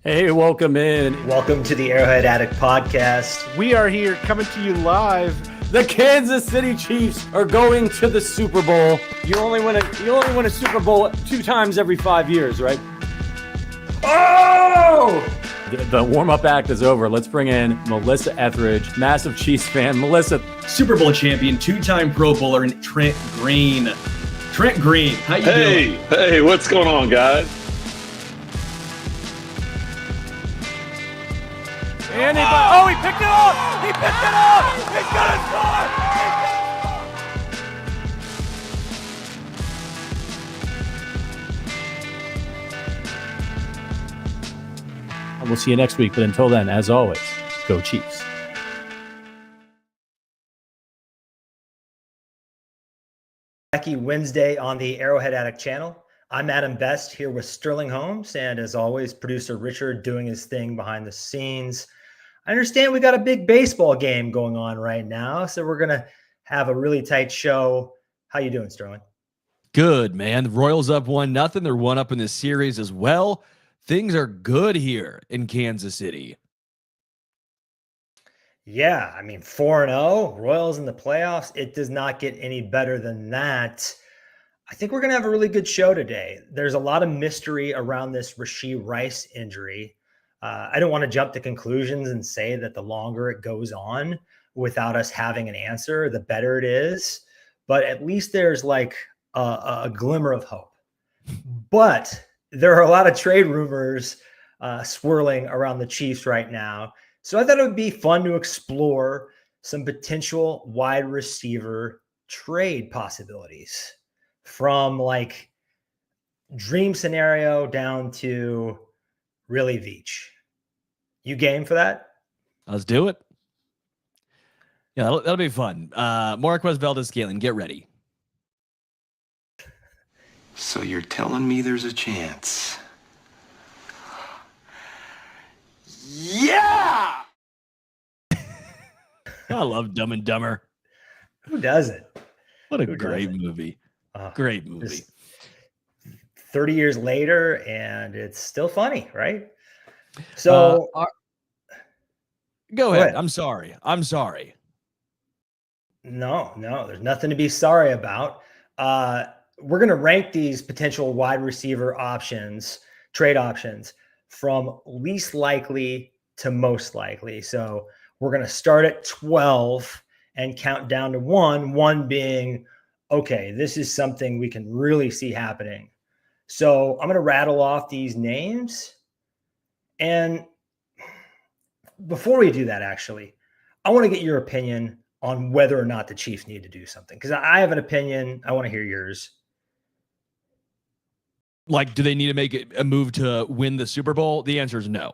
Hey, welcome in. Welcome to the Arrowhead Addict podcast. We are here coming to you live. The Kansas City Chiefs are going to the Super Bowl. You only win a Super Bowl 2 times every 5 years, right? Oh! The warm-up act is over. Let's bring in Melissa Etheridge, massive Chiefs fan. Melissa. Super Bowl champion, 2-time Pro Bowler, and Trent Green. Trent Green, how you doing? Hey, what's going on, guys? He picked it up! He picked it up! He's gonna score! We'll see you next week, but until then, as always, go Chiefs. Wacky Wednesday on the Arrowhead Addict channel. I'm Adam Best here with Sterling Holmes, and as always, producer Richard doing his thing behind the scenes. I understand we got a big baseball game going on right now, so we're going to have a really tight show. How you doing, Sterling? Good, man. The Royals up 1-0. They're 1 up in this series as well. Things are good here in Kansas City. Yeah, I mean, 4-0, Royals in the playoffs. It does not get any better than that. I think we're going to have a really good show today. There's a lot of mystery around this Rashee Rice injury. I don't want to jump to conclusions and say that the longer it goes on without us having an answer, the better it is. But at least there's like a glimmer of hope. But there are a lot of trade rumors swirling around the Chiefs right now. So I thought it would be fun to explore some potential wide receiver trade possibilities from like dream scenario down to really Veach. You game for that? Let's do it. Yeah, that'll be fun. Marquez Valdez-Scantling, get ready. So you're telling me there's a chance? Yeah! I love Dumb and Dumber. Who doesn't? What a great movie. Great movie. 30 years later, and it's still funny, right? So go ahead. I'm sorry. No, there's nothing to be sorry about. We're going to rank these potential wide receiver options, trade options, from least likely to most likely. So we're going to start at 12 and count down to 1 being, okay, this is something we can really see happening. So I'm going to rattle off these names. And before we do that, actually, I want to get your opinion on whether or not the Chiefs need to do something. Because I have an opinion. I want to hear yours. Like, do they need to make a move to win the Super Bowl? The answer is no.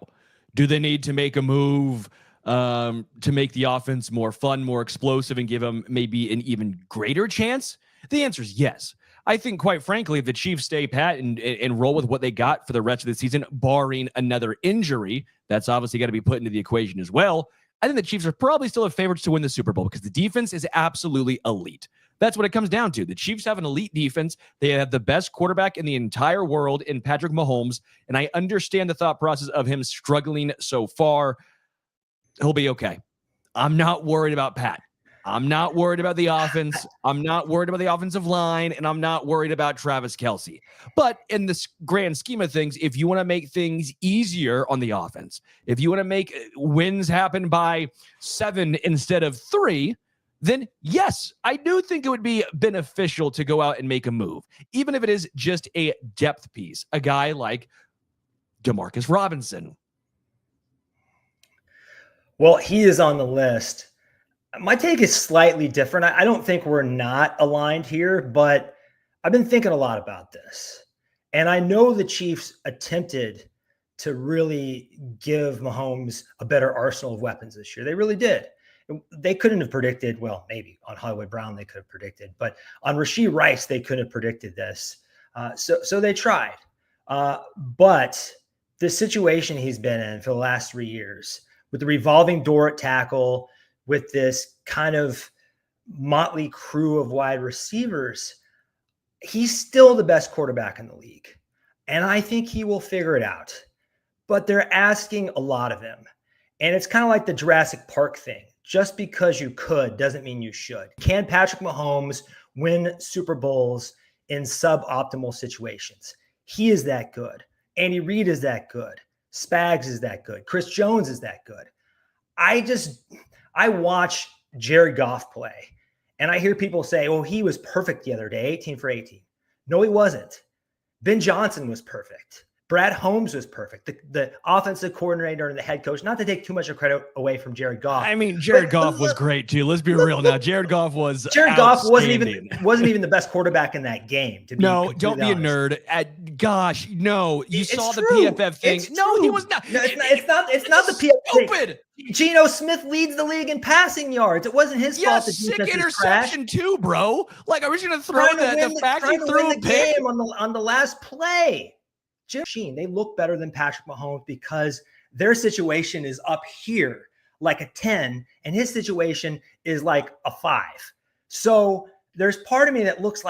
Do they need to make a move to make the offense more fun, more explosive, and give them maybe an even greater chance? The answer is yes. I think, quite frankly, if the Chiefs stay pat and roll with what they got for the rest of the season, barring another injury, that's obviously got to be put into the equation as well. I think the Chiefs are probably still favorites to win the Super Bowl because the defense is absolutely elite. That's what it comes down to. The Chiefs have an elite defense. They have the best quarterback in the entire world in Patrick Mahomes, and I understand the thought process of him struggling so far. He'll be okay. I'm not worried about Pat. I'm not worried about the offense. I'm not worried about the offensive line, and I'm not worried about Travis Kelce. But in this grand scheme of things, if you want to make things easier on the offense, if you want to make wins happen by 7 instead of 3, then yes, I do think it would be beneficial to go out and make a move, even if it is just a depth piece, a guy like Demarcus Robinson. Well, he is on the list. My take is slightly different. I don't think we're not aligned here, but I've been thinking a lot about this. And I know the Chiefs attempted to really give Mahomes a better arsenal of weapons this year. They really did. They couldn't have predicted, well, maybe on Hollywood Brown they could have predicted, but on Rashee Rice, they couldn't have predicted this. So they tried. But the situation he's been in for the last 3 years, with the revolving door at tackle, with this kind of motley crew of wide receivers, he's still the best quarterback in the league. And I think he will figure it out. but they're asking a lot of him. And it's kind of like the Jurassic Park thing. Just because you could doesn't mean you should. Can Patrick Mahomes win Super Bowls in suboptimal situations? He is that good. Andy Reid is that good. Spags is that good. Chris Jones is that good. I watch Jared Goff play, and I hear people say, oh, he was perfect the other day, 18 for 18. No, he wasn't. Ben Johnson was perfect. Brad Holmes was perfect. The offensive coordinator and the head coach, not to take too much of credit away from Jared Goff. I mean, Jared Goff was great too. Let's be real now. Jared Goff wasn't even the best quarterback in that game. No, don't be honest. A nerd. No, you saw the PFF thing. No, he was not. No, it's not the PFF Stupid. Thing. Geno Smith leads the league in passing yards. It wasn't his fault. Sick interception too, bro. Like I was going to throw that. The fact he threw a pick on the last play. They look better than Patrick Mahomes because their situation is up here like a 10 and his situation is like a 5. So there's part of me that looks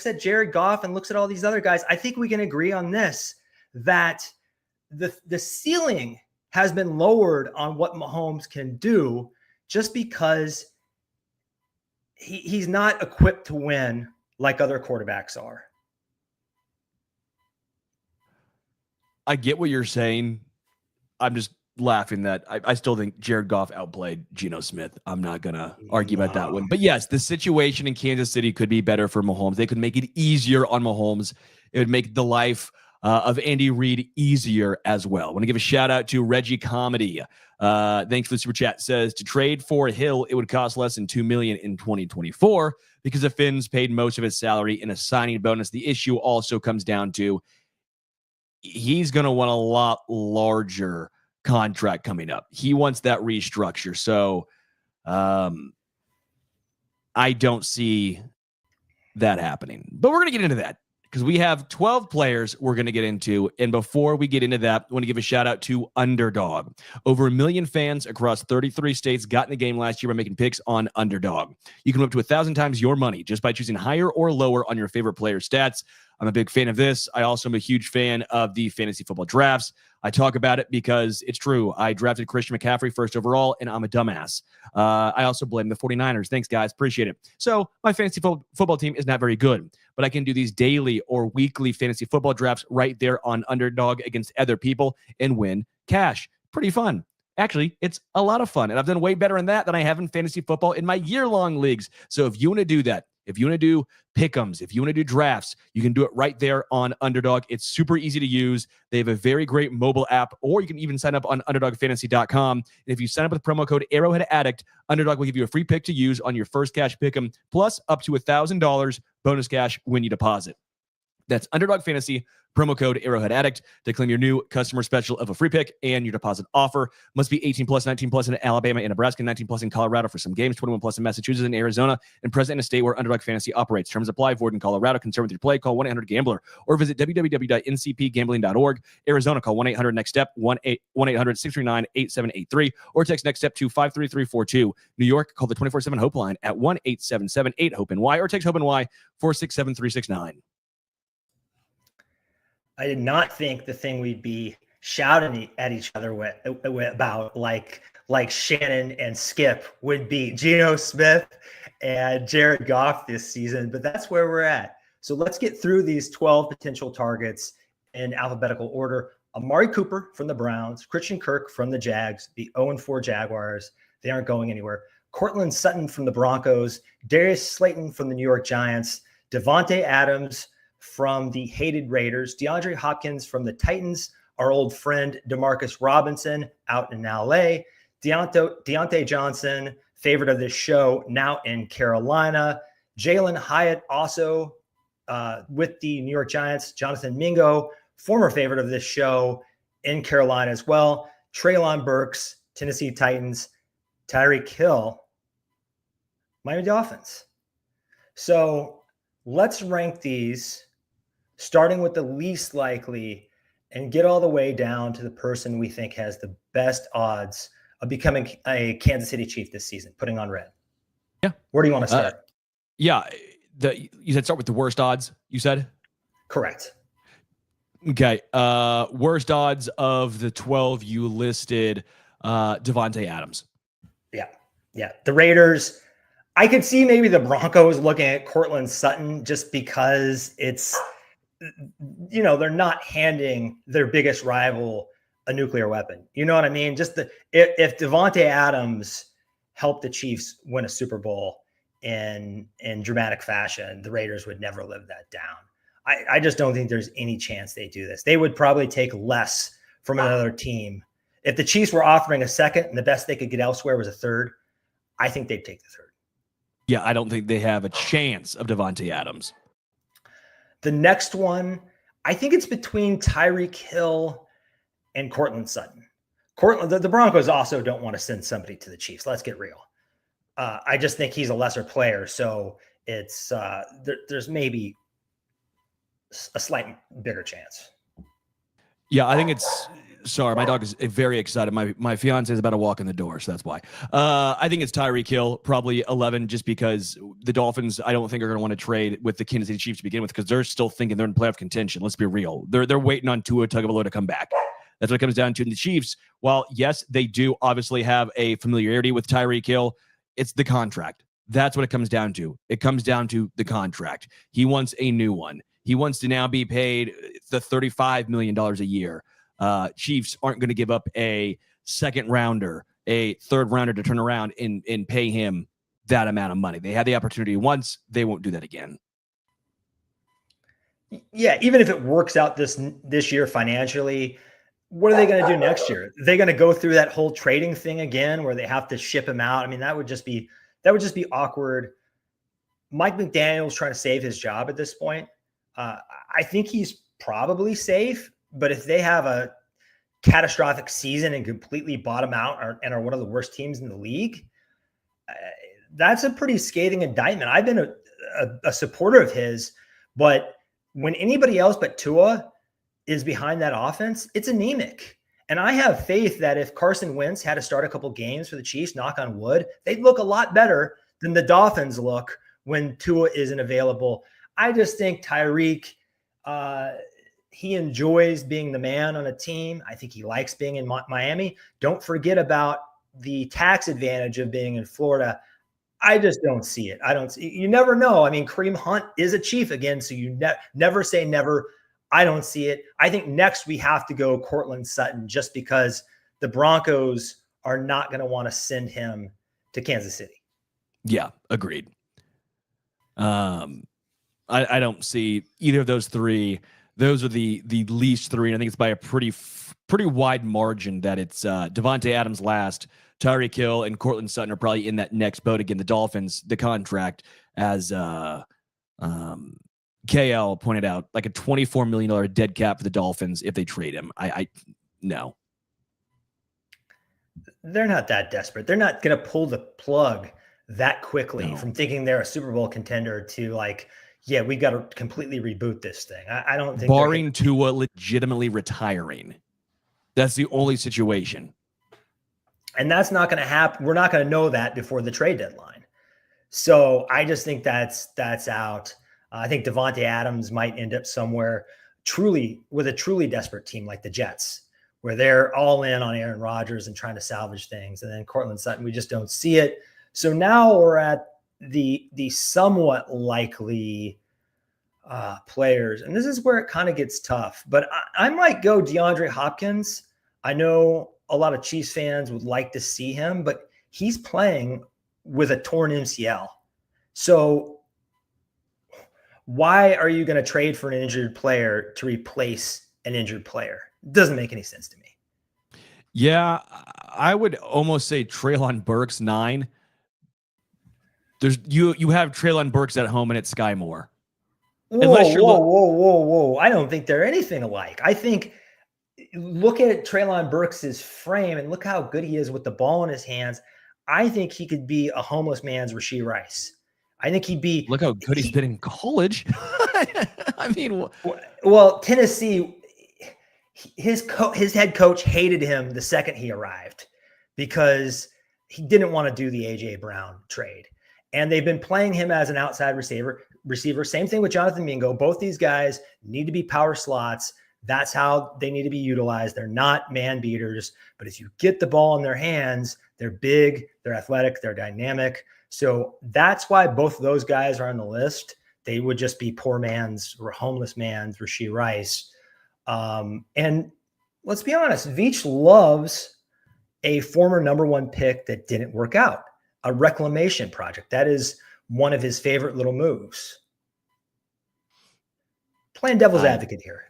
at Jared Goff and looks at all these other guys. I think we can agree on this, that the ceiling has been lowered on what Mahomes can do just because he's not equipped to win like other quarterbacks are. I get what you're saying. I'm just laughing that I still think Jared Goff outplayed Geno Smith. I'm not going to argue about that one. But yes, the situation in Kansas City could be better for Mahomes. They could make it easier on Mahomes. It would make the life of Andy Reid easier as well. I want to give a shout out to Reggie Comedy. Thanks for the super chat. Says to trade for Hill, it would cost less than $2 million in 2024 because the Finns paid most of his salary in a signing bonus. The issue also comes down to he's going to want a lot larger contract coming up. He wants that restructure. So I don't see that happening. But we're going to get into that because we have 12 players we're going to get into. And before we get into that, I want to give a shout out to Underdog. Over 1 million fans across 33 states got in the game last year by making picks on Underdog. You can win up to 1,000 times your money just by choosing higher or lower on your favorite player stats. I'm a big fan of this. I also am a huge fan of the fantasy football drafts. I talk about it because it's true. I drafted Christian McCaffrey first overall, and I'm a dumbass. I also blame the 49ers. Thanks, guys. Appreciate it. So my fantasy football team is not very good, but I can do these daily or weekly fantasy football drafts right there on Underdog against other people and win cash. Pretty fun. Actually, it's a lot of fun, and I've done way better in that than I have in fantasy football in my year-long leagues. So if you want to do that, if you want to do pick'ems, if you want to do drafts, you can do it right there on Underdog. It's super easy to use. They have a very great mobile app, or you can even sign up on UnderdogFantasy.com. And if you sign up with promo code Arrowhead Addict, Underdog will give you a free pick to use on your first cash pick'em, plus up to $1,000 bonus cash when you deposit. That's Underdog Fantasy, promo code Arrowhead Addict to claim your new customer special of a free pick and your deposit offer. Must be 18 plus, 19 plus in Alabama and Nebraska, 19 plus in Colorado for some games, 21 plus in Massachusetts and Arizona, and present in a state where Underdog Fantasy operates. Terms apply. Void in Colorado. Concerned with your play? Call 1-800-GAMBLER or visit www.ncpgambling.org. Arizona, call 1-800-NEXT-STEP, 1-800-639-8783, or text NEXT STEP to 53342. New York, call the 24/7 Hope line at 1-877-8-HOPE-NY or text HOPE-NY 467-369. I did not think the thing we'd be shouting at each other about like Shannon and Skip would be Geno Smith and Jared Goff this season, but that's where we're at. So let's get through these 12 potential targets in alphabetical order. Amari Cooper from the Browns, Christian Kirk from the Jags, the 0-4 Jaguars. They aren't going anywhere. Cortland Sutton from the Broncos, Darius Slayton from the New York Giants, Davante Adams from the hated Raiders, DeAndre Hopkins from the Titans, our old friend DeMarcus Robinson out in LA, Deontay Johnson, favorite of this show, now in Carolina, Jalen Hyatt also with the New York Giants, Jonathan Mingo, former favorite of this show in Carolina as well, Treylon Burks, Tennessee Titans, Tyreek Hill, Miami Dolphins. So let's rank these, starting with the least likely and get all the way down to the person we think has the best odds of becoming a Kansas City Chief this season, putting on red. Yeah. Where do you want to start? You said start with the worst odds, you said? Correct. Okay. Worst odds of the 12 you listed, Davante Adams. Yeah. The Raiders, I could see maybe the Broncos looking at Cortland Sutton just because it's, they're not handing their biggest rival a nuclear weapon. You know what I mean? Just if Davante Adams helped the Chiefs win a Super Bowl in dramatic fashion, the Raiders would never live that down. I just don't think there's any chance they do this. They would probably take less from another team. If the Chiefs were offering a second and the best they could get elsewhere was a third, I think they'd take the third. Yeah, I don't think they have a chance of Davante Adams. The next one, I think it's between Tyreek Hill and Cortland Sutton. The Broncos also don't want to send somebody to the Chiefs. Let's get real. I just think he's a lesser player, so it's there's maybe a slight bigger chance. Yeah, I think it's. Sorry, my dog is very excited. My fiance is about to walk in the door, so that's why. I think it's Tyreek Hill, probably 11, just because the Dolphins, I don't think are going to want to trade with the Kansas City Chiefs to begin with, because they're still thinking they're in playoff contention. Let's be real. They're waiting on Tua Tagovailoa to come back. That's what it comes down to. And the Chiefs, while yes, they do obviously have a familiarity with Tyreek Hill, it's the contract. That's what it comes down to. It comes down to the contract. He wants a new one. He wants to now be paid the $35 million a year. Chiefs aren't going to give up a second rounder, a third rounder to turn around and pay him that amount of money. They had the opportunity once. They won't do that again. Yeah, even if it works out this year financially, what are they going to do next year? Are they going to go through that whole trading thing again where they have to ship him out? I mean, that would just be awkward. Mike McDaniel's trying to save his job at this point. I think he's probably safe, but if they have a catastrophic season and completely bottom out and are one of the worst teams in the league, that's a pretty scathing indictment. I've been a supporter of his, but when anybody else but Tua is behind that offense, it's anemic. And I have faith that if Carson Wentz had to start a couple games for the Chiefs, knock on wood, they'd look a lot better than the Dolphins look when Tua isn't available. I just think Tyreek, he enjoys being the man on a team. I think he likes being in Miami. Don't forget about the tax advantage of being in Florida. I just don't see it. You never know. I mean, Kareem Hunt is a Chief again, so you never say never. I don't see it. I think next we have to go Cortland Sutton just because the Broncos are not going to want to send him to Kansas City. Yeah, agreed. I don't see either of those three. Those are the least three, and I think it's by a pretty wide margin that it's Davante Adams last, Tyreek Hill, and Cortland Sutton are probably in that next boat. Again, the Dolphins, the contract, as KL pointed out, like a $24 million dead cap for the Dolphins if they trade him. No. They're not that desperate. They're not going to pull the plug that quickly from thinking they're a Super Bowl contender to like, yeah, we got to completely reboot this thing. I don't think barring Tua legitimately retiring. That's the only situation. And that's not going to happen. We're not going to know that before the trade deadline. So I just think that's out. I think Davante Adams might end up somewhere with a truly desperate team like the Jets, where they're all in on Aaron Rodgers and trying to salvage things. And then Cortland Sutton, we just don't see it. So now we're at the somewhat likely players. And this is where it kind of gets tough. But I might go DeAndre Hopkins. I know a lot of Chiefs fans would like to see him, but he's playing with a torn MCL. So why are you going to trade for an injured player to replace an injured player? It doesn't make any sense to me. Yeah, I would almost say Treylon Burks 9. You have Treylon Burks at home and it's Sky Moore. Whoa. I don't think they're anything alike. I think look at Treylon Burks' frame and look how good he is with the ball in his hands. I think he could be a homeless man's Rashee Rice. I think he'd be. Look how good he's been in college. I mean, well, Tennessee, his head coach hated him the second he arrived because he didn't want to do the A.J. Brown trade. And they've been playing him as an outside receiver. Same thing with Jonathan Mingo. Both these guys need to be power slots. That's how they need to be utilized. They're not man beaters, but if you get the ball in their hands, they're big, they're athletic, they're dynamic. So that's why both of those guys are on the list. They would just be poor man's or homeless man's Rashee Rice. And let's be honest, Veach loves a former number one pick that didn't work out, a reclamation project. That is one of his favorite little moves. Playing devil's advocate here.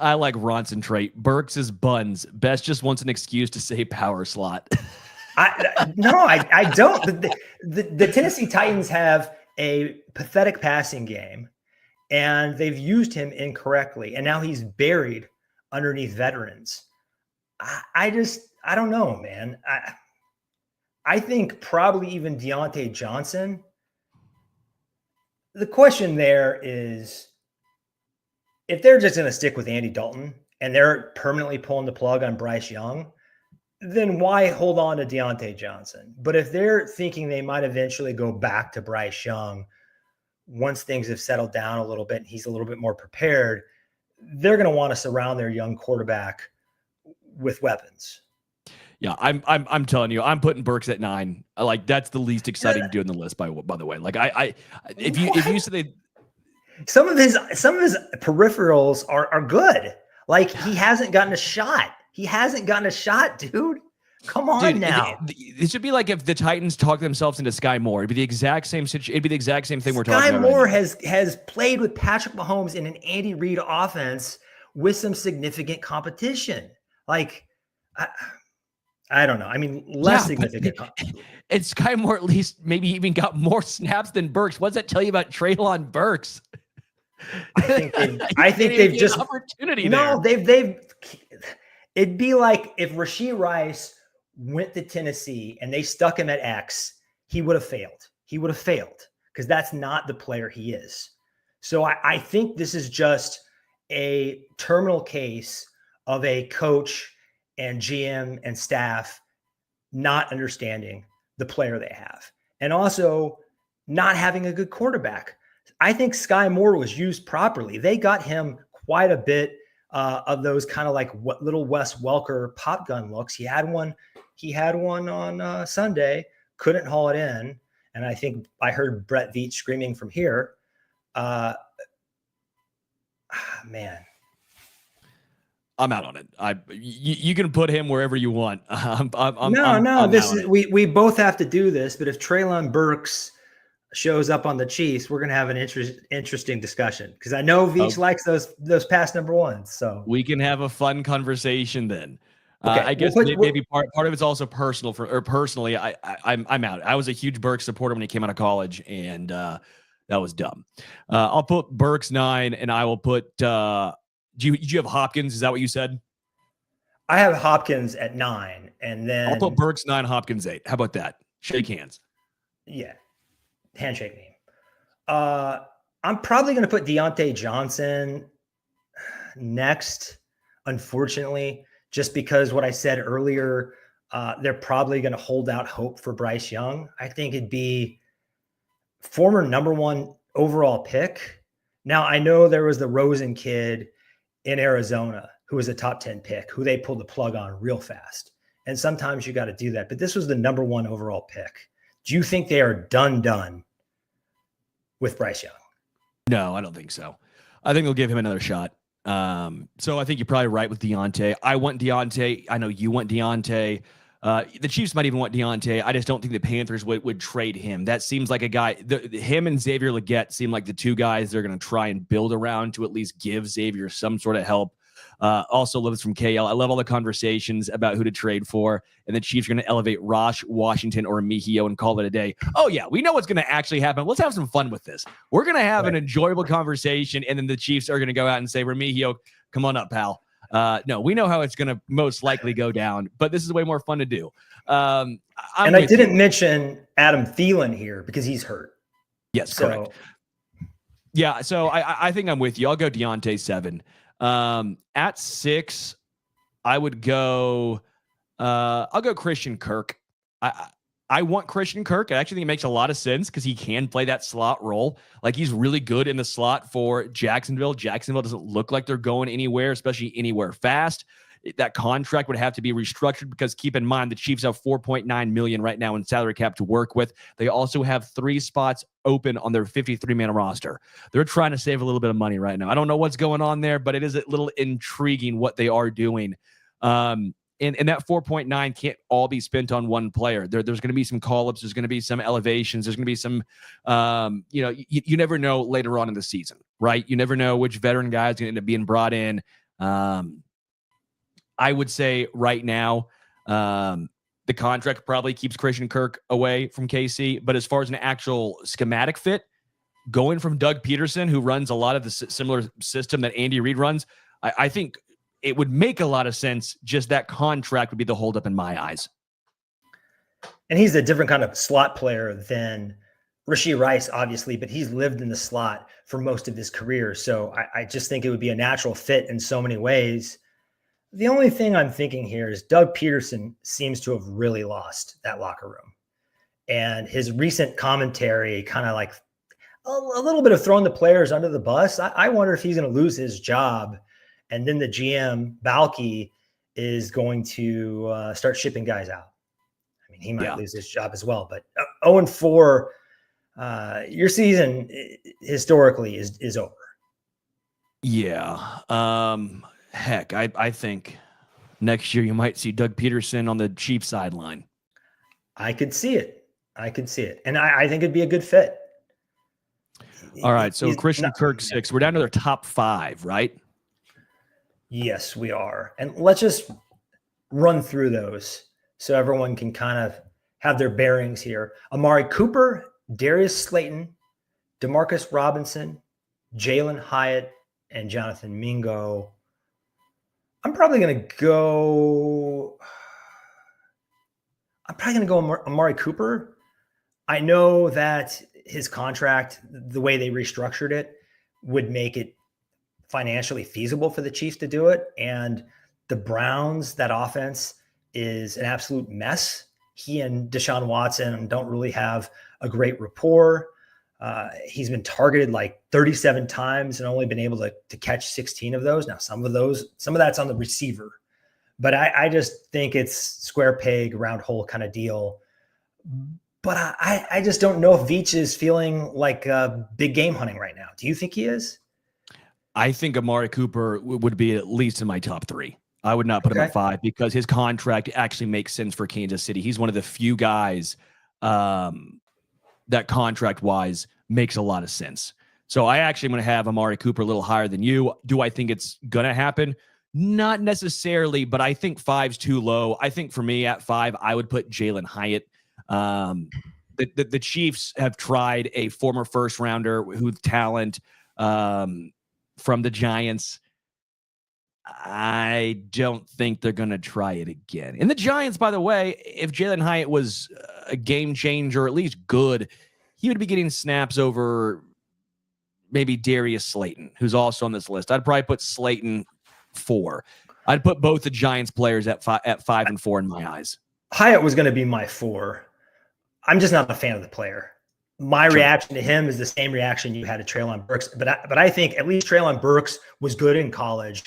I like Ronson trait. Burks is buns. Best just wants an excuse to say power slot. I don't. The Tennessee Titans have a pathetic passing game, and they've used him incorrectly, and now he's buried underneath veterans. I don't know, man. I think probably even Deontay Johnson. The question there is, if they're just going to stick with Andy Dalton and they're permanently pulling the plug on Bryce Young, then why hold on to Deontay Johnson? But if they're thinking they might eventually go back to Bryce Young once things have settled down a little bit and he's a little bit more prepared, they're going to want to surround their young quarterback with weapons. Yeah, I'm telling you, I'm putting Burks at 9. Like, that's the least exciting dude in the list, by the way. Like, if you said they. Some of his peripherals are good. Like, he hasn't gotten a shot. Dude. Come on, now. It should be like if the Titans talk themselves into Sky Moore. It'd be the exact same situation. It'd be the exact same thing we're talking about. Sky Moore right has played with Patrick Mahomes in an Andy Reid offense with some significant competition. Like, I don't know. I mean, less significant. And Sky Moore at least maybe even got more snaps than Burks. What does that tell you about Treylon Burks? I think they've just opportunity. No, they've. It'd be like if Rashee Rice went to Tennessee and they stuck him at X, he would have failed. Because that's not the player he is. So I think this is just a terminal case of a coach and GM and staff not understanding the player they have, and also not having a good quarterback. I think Sky Moore was used properly. They got him quite a bit of those kind of like what little Wes Welker pop gun looks. He had one on Sunday, couldn't haul it in. And I think I heard Brett Veach screaming from here. Man. I'm out on it. You can put him wherever you want. We both have to do this, but if Treylon Burks shows up on the Chiefs, we're going to have an interesting discussion, because I know Veach likes those past number ones. So we can have a fun conversation then. Okay. I guess maybe part of it's also personal personally. I'm out. I was a huge Burks supporter when he came out of college, and that was dumb. I'll put Burks 9, and I will put. Do you have Hopkins? Is that what you said? I have Hopkins at 9, and then I'll put Burks 9, Hopkins 8. How about that? Shake hands. Yeah. Handshake name. I'm probably going to put Deontay Johnson next, unfortunately, just because what I said earlier, they're probably going to hold out hope for Bryce Young. I think it'd be former number 1 overall pick. Now, I know there was the Rosen kid in Arizona who was a top 10 pick, who they pulled the plug on real fast. And sometimes you got to do that. But this was the number 1 overall pick. Do you think they are done with Bryce Young? No, I don't think so. I think they'll give him another shot. So I think you're probably right with Deontay. I want Deontay. I know you want Deontay. The Chiefs might even want Deontay. I just don't think the Panthers would trade him. That seems like a guy. Him and Xavier Legette seem like the two guys they're going to try and build around to at least give Xavier some sort of help. Also lives from KL. I love all the conversations about who to trade for, and the Chiefs are going to elevate Rosh, Washington, or Mihio and call it a day. Oh yeah, we know what's going to actually happen. Let's have some fun with this. We're going to have an enjoyable conversation, and then the Chiefs are going to go out and say, Remigio, come on up, pal. No, we know how it's going to most likely go down, but this is way more fun to do. I didn't mention Adam Thielen here because he's hurt. Yes, correct. Yeah, so I think I'm with you. I'll go Deontay 7. At 6, I would go. I'll go Christian Kirk. I want Christian Kirk. I actually think it makes a lot of sense because he can play that slot role. Like, he's really good in the slot for Jacksonville. Jacksonville doesn't look like they're going anywhere, especially anywhere fast. That contract would have to be restructured because, keep in mind, the Chiefs have $4.9 million right now in salary cap to work with. They also have 3 spots open on their 53-man roster. They're trying to save a little bit of money right now. I don't know what's going on there, but it is a little intriguing what they are doing. And that 4.9 can't all be spent on one player. There's going to be some call-ups. There's going to be some elevations. There's going to be some, you never know later on in the season, right? You never know which veteran guy is going to end up being brought in. I would say right now, the contract probably keeps Christian Kirk away from KC. But as far as an actual schematic fit, going from Doug Peterson, who runs a lot of the similar system that Andy Reid runs, I think it would make a lot of sense. Just that contract would be the holdup in my eyes. And he's a different kind of slot player than Rashee Rice, obviously, but he's lived in the slot for most of his career. So I just think it would be a natural fit in so many ways. The only thing I'm thinking here is Doug Peterson seems to have really lost that locker room. And his recent commentary kind of like a little bit of throwing the players under the bus. I wonder if he's going to lose his job. And then the GM, Balky, is going to start shipping guys out. I mean, he might lose his job as well. But 0-4, your season historically is over. Yeah. Heck, I think next year you might see Doug Peterson on the Chiefs sideline. I could see it. And I think it'd be a good fit. All right. So Christian Kirk 6. We're down to their top 5, right? Yes, we are. And let's just run through those so everyone can kind of have their bearings here. Amari Cooper, Darius Slayton, Demarcus Robinson, Jalen Hyatt, and Jonathan Mingo. I'm probably going to go Amari Cooper. I know that his contract, the way they restructured it, would make it financially feasible for the Chiefs to do it. And the Browns, that offense is an absolute mess. He and Deshaun Watson don't really have a great rapport. He's been targeted like 37 times and only been able to catch 16 of those. Now, some of that's on the receiver, but I just think it's square peg, round hole kind of deal. But I just don't know if Veach is feeling like big game hunting right now. Do you think he is? I think Amari Cooper would be at least in my top 3. I would not put him at 5 because his contract actually makes sense for Kansas City. He's one of the few guys that contract-wise makes a lot of sense. So I actually am going to have Amari Cooper a little higher than you. Do I think it's going to happen? Not necessarily, but I think 5's too low. I think for me at 5, I would put Jalen Hyatt. The Chiefs have tried a former first-rounder with talent from the Giants. I don't think they're going to try it again. And the Giants, by the way, if Jalen Hyatt was a game changer, or at least good, he would be getting snaps over maybe Darius Slayton, who's also on this list. I'd probably put Slayton 4. I'd put both the Giants players at 5 and 4 in my eyes. Hyatt was going to be my 4. I'm just not a fan of the player. My reaction to him is the same reaction you had to Treylon Burks, but I think at least Treylon Burks was good in college,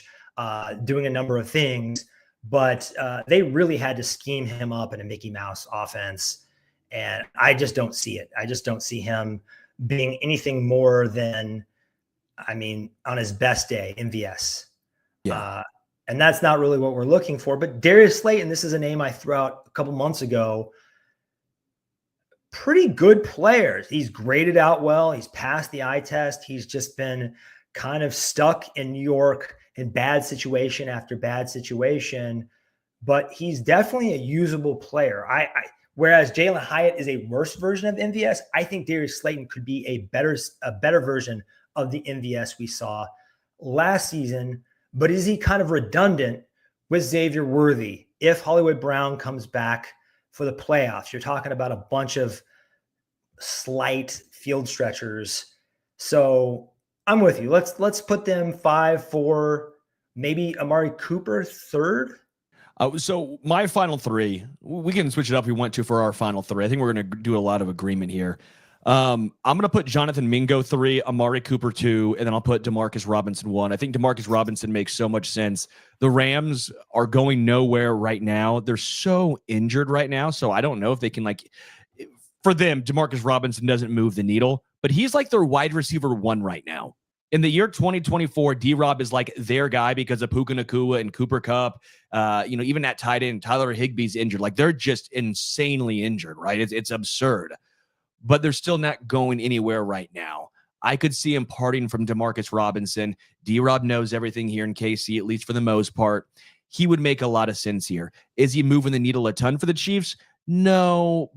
doing a number of things, but they really had to scheme him up in a Mickey Mouse offense, and I just don't see it. I just don't see him being anything more than, on his best day, MVS. Yeah. And that's not really what we're looking for. But Darius Slayton, this is a name I threw out a couple months ago. Pretty good players. He's graded out well. He's passed the eye test. He's just been kind of stuck in New York in bad situation after bad situation, but he's definitely a usable player. Whereas Jalen Hyatt is a worse version of MVS, I think Darius Slayton could be a better version of the MVS we saw last season. But is he kind of redundant with Xavier Worthy if Hollywood Brown comes back for the playoffs? You're talking about a bunch of slight field stretchers. So I'm with you. Let's put them 5, 4, maybe Amari Cooper 3rd. So my final three, we can switch it up if we want to for our final three. I think we're going to do a lot of agreement here. I'm going to put Jonathan Mingo 3, Amari Cooper 2, and then I'll put DeMarcus Robinson 1. I think DeMarcus Robinson makes so much sense. The Rams are going nowhere right now. They're so injured right now, so I don't know if they can, like, for them, DeMarcus Robinson doesn't move the needle, but he's like their wide receiver 1 right now. In the year 2024, D-Rob is like their guy because of Puka Nacua and Cooper Kupp. Even that tight end, Tyler Higbee's injured. Like, they're just insanely injured, right? It's absurd. But they're still not going anywhere right now. I could see him parting from DeMarcus Robinson. D-Rob knows everything here in KC, at least for the most part. He would make a lot of sense here. Is he moving the needle a ton for the Chiefs? No.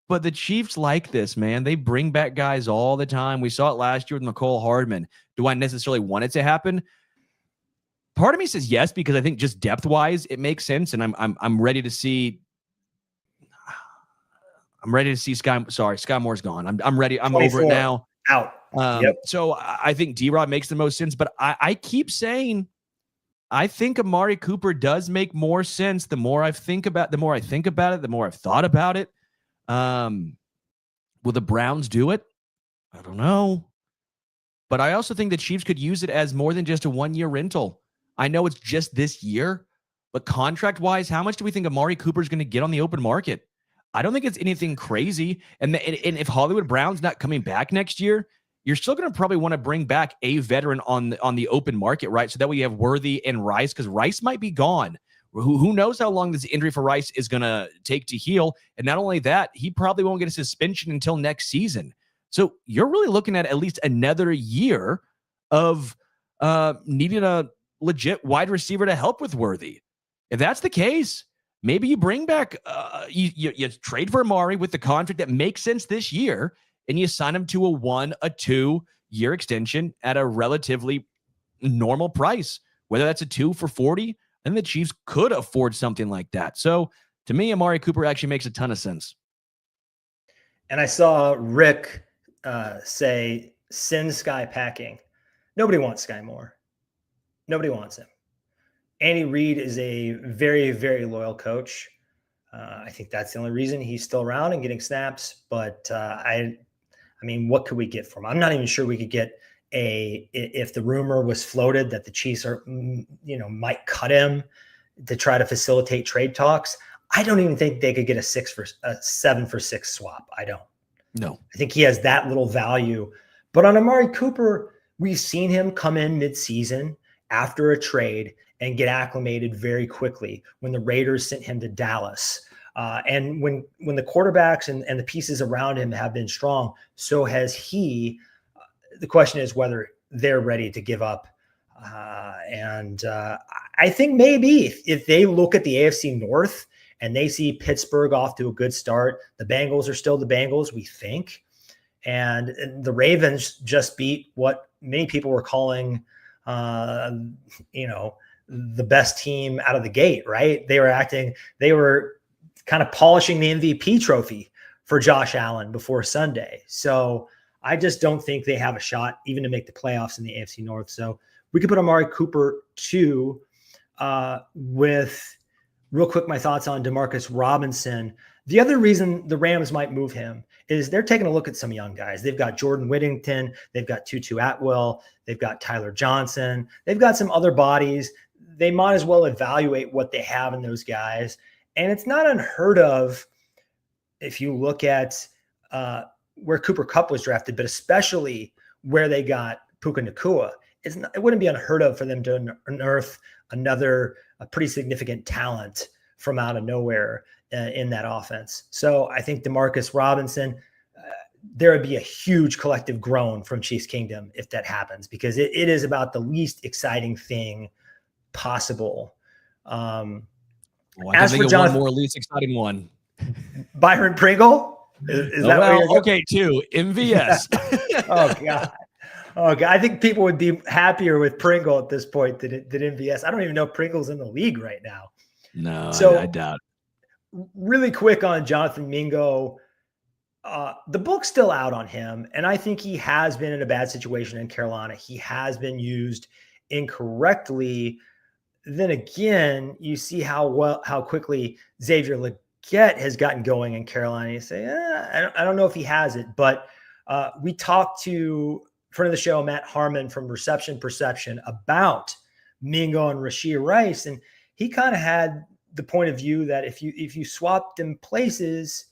But the Chiefs like this, man. They bring back guys all the time. We saw it last year with McCole Hardman. Do I necessarily want it to happen? Part of me says yes, because I think just depth-wise, it makes sense, and I'm ready to see. I'm ready to see Sky. Sorry, Sky Moore's gone. I'm ready. I'm over it now. Out. So I think D-Rob makes the most sense, but I keep saying I think Amari Cooper does make more sense. The more I think about it, the more I've thought about it. Will the Browns do it? I don't know. But I also think the Chiefs could use it as more than just a 1-year rental. I know it's just this year, but contract-wise, how much do we think Amari Cooper is going to get on the open market? I don't think it's anything crazy. And if Hollywood Brown's not coming back next year, you're still going to probably want to bring back a veteran on the open market, right? So that way you have Worthy and Rice, because Rice might be gone. Who knows how long this injury for Rice is going to take to heal. And not only that, he probably won't get a suspension until next season. So you're really looking at least another year of needing a legit wide receiver to help with Worthy. If that's the case, maybe you bring back, you trade for Amari with the contract that makes sense this year, and you sign him to a 2-year extension at a relatively normal price, whether that's a 2 for $40. And the Chiefs could afford something like that. So to me, Amari Cooper actually makes a ton of sense. And I saw Rick say, send Sky packing. Nobody wants Sky Moore. Nobody wants him. Andy Reid is a very, very loyal coach. I think that's the only reason he's still around and getting snaps. But I mean, what could we get from him? I'm not even sure we could get if the rumor was floated that the Chiefs might cut him to try to facilitate trade talks. I don't even think they could get a 7 for 6 swap. I don't. No, I think he has that little value. But on Amari Cooper, we've seen him come in midseason after a trade and get acclimated very quickly when the Raiders sent him to Dallas. And when the quarterbacks and the pieces around him have been strong, so has he. The question is whether they're ready to give up. I think maybe if they look at the AFC North and they see Pittsburgh off to a good start, the Bengals are still the Bengals, we think. And the Ravens just beat what many people were calling, the best team out of the gate, right? They were kind of polishing the MVP trophy for Josh Allen before Sunday. So I just don't think they have a shot even to make the playoffs in the AFC North. So we could put Amari Cooper 2 with real quick, my thoughts on DeMarcus Robinson. The other reason the Rams might move him is they're taking a look at some young guys. They've got Jordan Whittington. They've got Tutu Atwell. They've got Tyler Johnson. They've got some other bodies. They might as well evaluate what they have in those guys. And it's not unheard of if you look at where Cooper Kupp was drafted, but especially where they got Puka Nacua. It wouldn't be unheard of for them to unearth another pretty significant talent from out of nowhere in that offense. So I think DeMarcus Robinson, there would be a huge collective groan from Chiefs Kingdom if that happens, because it is about the least exciting thing possible. I can think of one more least exciting one. Byron Pringle? Is that okay, too. MVS. Oh, God. Oh, God. I think people would be happier with Pringle at this point than MVS. I don't even know if Pringle's in the league right now. No, so, I doubt. Really quick on Jonathan Mingo. The book's still out on him, and I think he has been in a bad situation in Carolina. He has been used incorrectly. then again, you see how quickly Xavier Legette has gotten going in Carolina. You say, I don't know if he has it, but we talked to friend of the show, Matt Harmon from Reception Perception, about Mingo and Rashee Rice, and he kind of had the point of view that if you swapped them places,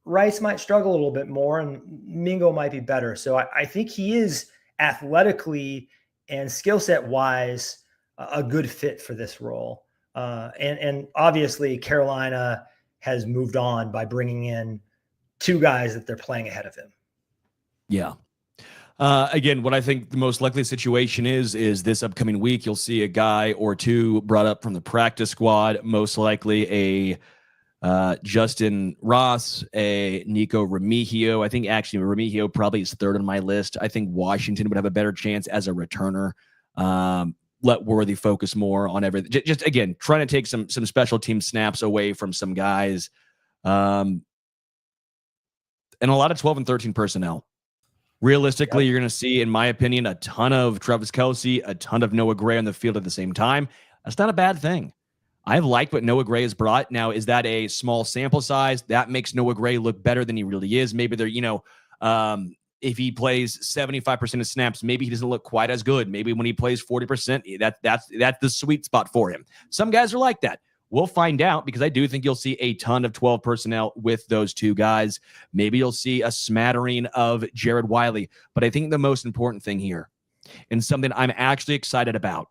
Rice might struggle a little bit more and Mingo might be better. So I think he is athletically and skill set wise a good fit for this role. And obviously Carolina has moved on by bringing in two guys that they're playing ahead of him. Yeah. Again, what I think the most likely situation is this upcoming week, you'll see a guy or two brought up from the practice squad, most likely a Justin Ross, a Nico Remigio. I think actually Remigio probably is third on my list. I think Washington would have a better chance as a returner. Let Worthy focus more on everything. Just again, trying to take some special team snaps away from some guys. And a lot of 12 and 13 personnel. Realistically, You're going to see, in my opinion, a ton of Travis Kelce, a ton of Noah Gray on the field at the same time. That's not a bad thing. I like what Noah Gray has brought. Now, is that a small sample size? That makes Noah Gray look better than he really is. Maybe they're, if he plays 75% of snaps, maybe he doesn't look quite as good. Maybe when he plays 40%, that's the sweet spot for him. Some guys are like that. We'll find out, because I do think you'll see a ton of 12 personnel with those two guys. Maybe you'll see a smattering of Jared Wiley. But I think the most important thing here, and something I'm actually excited about,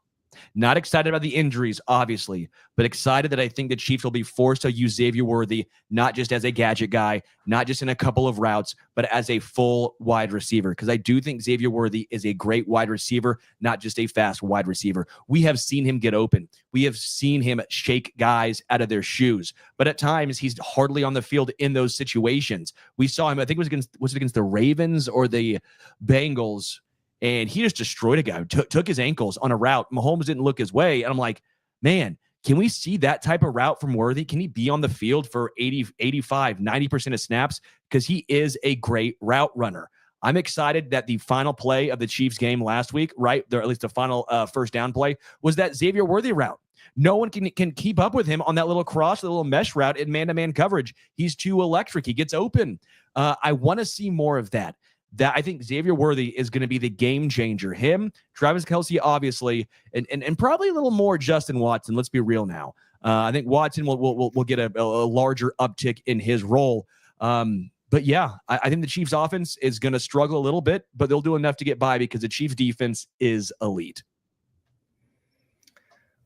not excited about the injuries, obviously, but excited that I think the Chiefs will be forced to use Xavier Worthy, not just as a gadget guy, not just in a couple of routes, but as a full wide receiver. Because I do think Xavier Worthy is a great wide receiver, not just a fast wide receiver. We have seen him get open. We have seen him shake guys out of their shoes. But at times, he's hardly on the field in those situations. We saw him, I think it was against the Ravens or the Bengals, and he just destroyed a guy, took his ankles on a route. Mahomes didn't look his way. And I'm like, man, can we see that type of route from Worthy? Can he be on the field for 80, 85, 90% of snaps? Because he is a great route runner. I'm excited that the final play of the Chiefs game last week, right, there, at least the final first down play, was that Xavier Worthy route. No one can keep up with him on that little cross, the little mesh route in man-to-man coverage. He's too electric. He gets open. I want to see more of that. That I think Xavier Worthy is going to be the game changer. Him, Travis Kelce, obviously, and probably a little more Justin Watson. Let's be real now. I think Watson will get a larger uptick in his role. But yeah, I think the Chiefs offense is going to struggle a little bit, but they'll do enough to get by because the Chiefs defense is elite.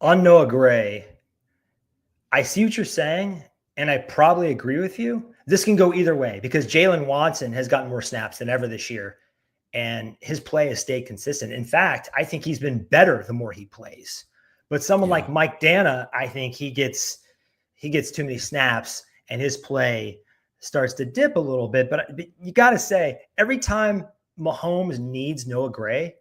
On Noah Gray, I see what you're saying, and I probably agree with you. This can go either way because Jalen Watson has gotten more snaps than ever this year, and his play has stayed consistent. In fact, I think he's been better the more he plays. But someone like Mike Dana, I think he gets too many snaps, and his play starts to dip a little bit. But you got to say, every time Mahomes needs Noah Gray,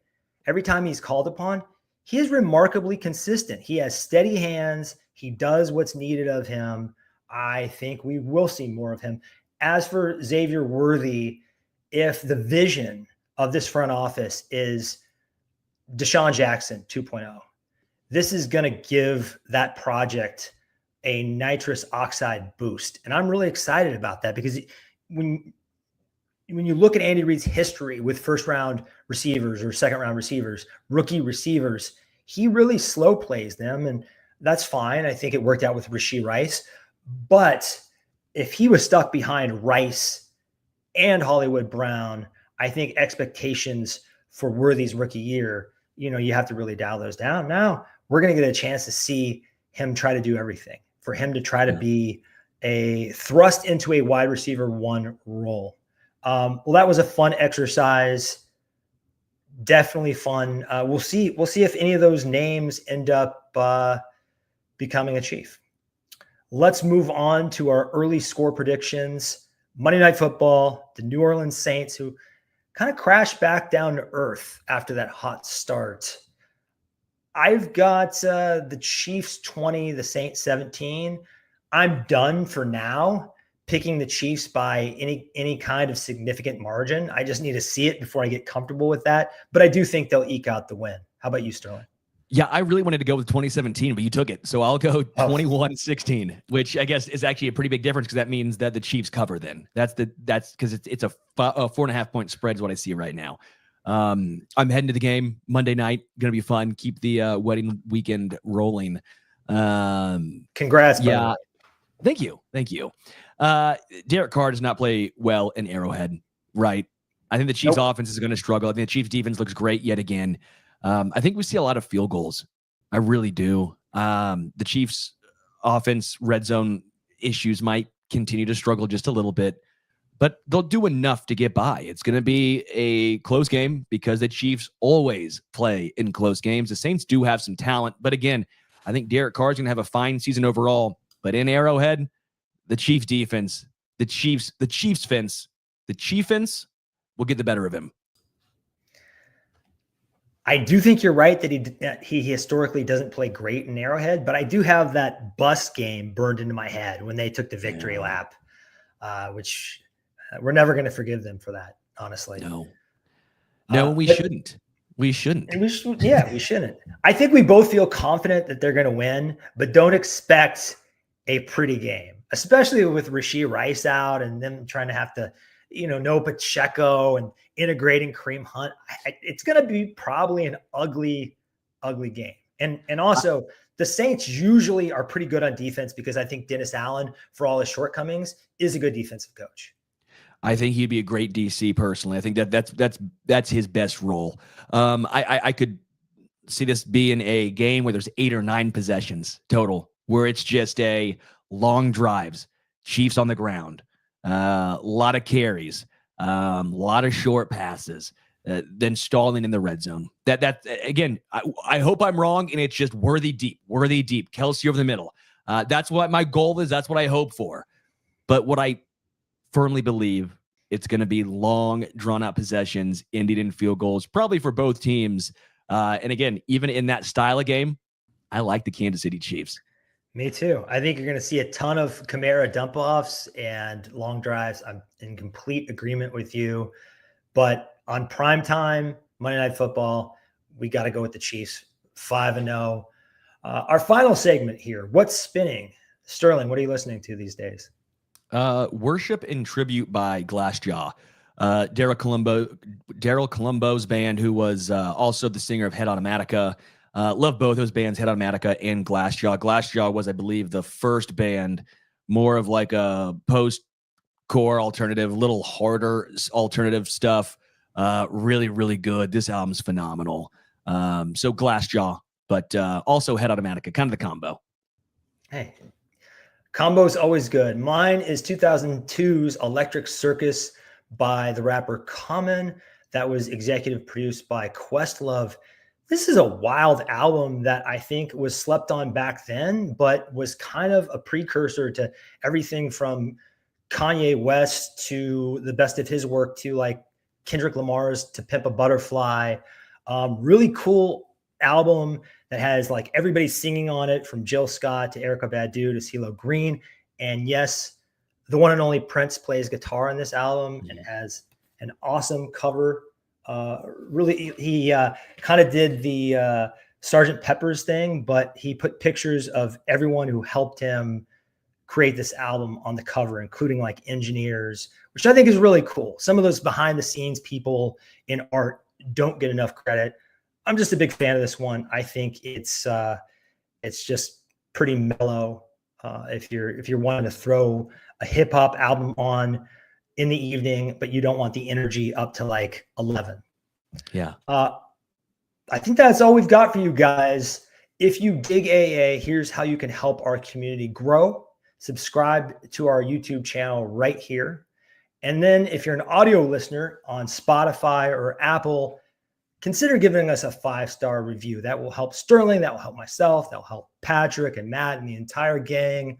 every time he's called upon, he is remarkably consistent. He has steady hands. He does what's needed of him. I think we will see more of him. As for Xavier Worthy, if the vision of this front office is Deshaun Jackson 2.0, this is going to give that project a nitrous oxide boost. And I'm really excited about that because when you look at Andy Reid's history with first-round receivers or second-round receivers, rookie receivers, he really slow plays them, and that's fine. I think it worked out with Rashee Rice. But if he was stuck behind Rice and Hollywood Brown, I think expectations for Worthy's rookie year, you have to really dial those down. Now we're going to get a chance to see him try to do everything, for him to try to be a thrust into a wide receiver one role. Well, that was a fun exercise. Definitely fun. We'll see if any of those names end up becoming a Chief. Let's move on to our early score predictions. Monday Night Football, the New Orleans Saints, who kind of crashed back down to earth after that hot start. I've got the Chiefs 20, the Saints 17. I'm done for now picking the Chiefs by any kind of significant margin. I just need to see it before I get comfortable with that. But I do think they'll eke out the win. How about you, Sterling? Yeah, I really wanted to go with 2017, but you took it. So I'll go 21-16, which I guess is actually a pretty big difference because that means that the Chiefs cover then. That's because it's a 4.5 point spread is what I see right now. I'm heading to the game Monday night. Going to be fun. Keep the wedding weekend rolling. Congrats. Yeah. Thank you. Derek Carr does not play well in Arrowhead, right? I think the Chiefs offense is going to struggle. I think the Chiefs defense looks great yet again. I think we see a lot of field goals. I really do. The Chiefs offense red zone issues might continue to struggle just a little bit, but they'll do enough to get by. It's going to be a close game because the Chiefs always play in close games. The Saints do have some talent, but again, I think Derek Carr is going to have a fine season overall, but in Arrowhead, the Chiefs defense, the Chiefs fence will get the better of him. I do think you're right that he historically doesn't play great in Arrowhead, but I do have that bus game burned into my head when they took the victory lap, which we're never going to forgive them for that, honestly. No, we shouldn't. We shouldn't. And we shouldn't. I think we both feel confident that they're going to win, but don't expect a pretty game, especially with Rashee Rice out and them trying to have to, no Pacheco and integrating Kareem Hunt. It's going to be probably an ugly game. And also the Saints usually are pretty good on defense because I think Dennis Allen, for all his shortcomings, is a good defensive coach. I think he'd be a great DC personally. I think that's his best role. I could see this being a game where there's 8 or 9 possessions total, where it's just a long drives, Chiefs on the ground, a lot of carries, a lot of short passes, then stalling in the red zone. That again, I hope I'm wrong, and it's just worthy deep. Kelsey over the middle. That's what my goal is. That's what I hope for. But what I firmly believe, it's going to be long, drawn-out possessions, ending in field goals, probably for both teams. And again, even in that style of game, I like the Kansas City Chiefs. Me too. I think you're going to see a ton of Kamara dump-offs and long drives. I'm in complete agreement with you. But on primetime, Monday Night Football, we got to go with the Chiefs, 5-0. Our final segment here, what's spinning? Sterling, what are you listening to these days? Worship and Tribute by Glassjaw. Daryl Colombo's band, who was also the singer of Head Automatica. Love both those bands, Head Automatica and Glassjaw. Glassjaw was, I believe, the first band, more of like a post-core alternative, little harder alternative stuff. Really, really good. This album's phenomenal. So Glassjaw, but also Head Automatica, kind of the combo. Hey, combo's always good. Mine is 2002's Electric Circus by the rapper Common. That was executive produced by Questlove. This is a wild album that I think was slept on back then, but was kind of a precursor to everything from Kanye West to the best of his work to like Kendrick Lamar's To Pimp a Butterfly. Really cool album that has like everybody singing on it, from Jill Scott to Erykah Badu to CeeLo Green. And yes, the one and only Prince plays guitar on this album and has an awesome cover. Really, he kind of did the Sgt. Pepper's thing, but he put pictures of everyone who helped him create this album on the cover, including like engineers, which I think is really cool. Some of those behind the scenes people in art don't get enough credit. I'm just a big fan of this one. I think it's just pretty mellow. If you're wanting to throw a hip hop album on in the evening, but you don't want the energy up to like 11. Yeah. I think that's all we've got for you guys. If you dig AA, here's how you can help our community grow. Subscribe to our YouTube channel right here. And then if you're an audio listener on Spotify or Apple, consider giving us a 5-star review. That will help Sterling. That will help myself. That will help Patrick and Matt and the entire gang.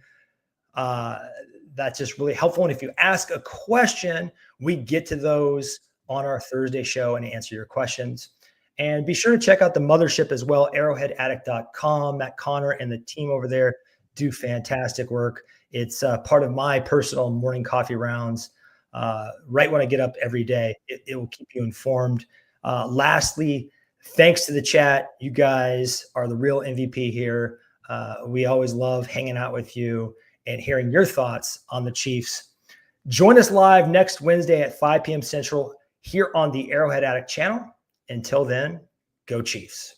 That's just really helpful. And if you ask a question, we get to those on our Thursday show and answer your questions. And be sure to check out the mothership as well, arrowheadaddict.com. Matt Connor and the team over there do fantastic work. It's part of my personal morning coffee rounds. Right when I get up every day, it will keep you informed. Lastly, Thanks to the chat. You guys are the real MVP here. We always love hanging out with you and hearing your thoughts on the Chiefs. Join us live next Wednesday at 5 p.m. Central here on the Arrowhead Addict channel. Until then, go Chiefs.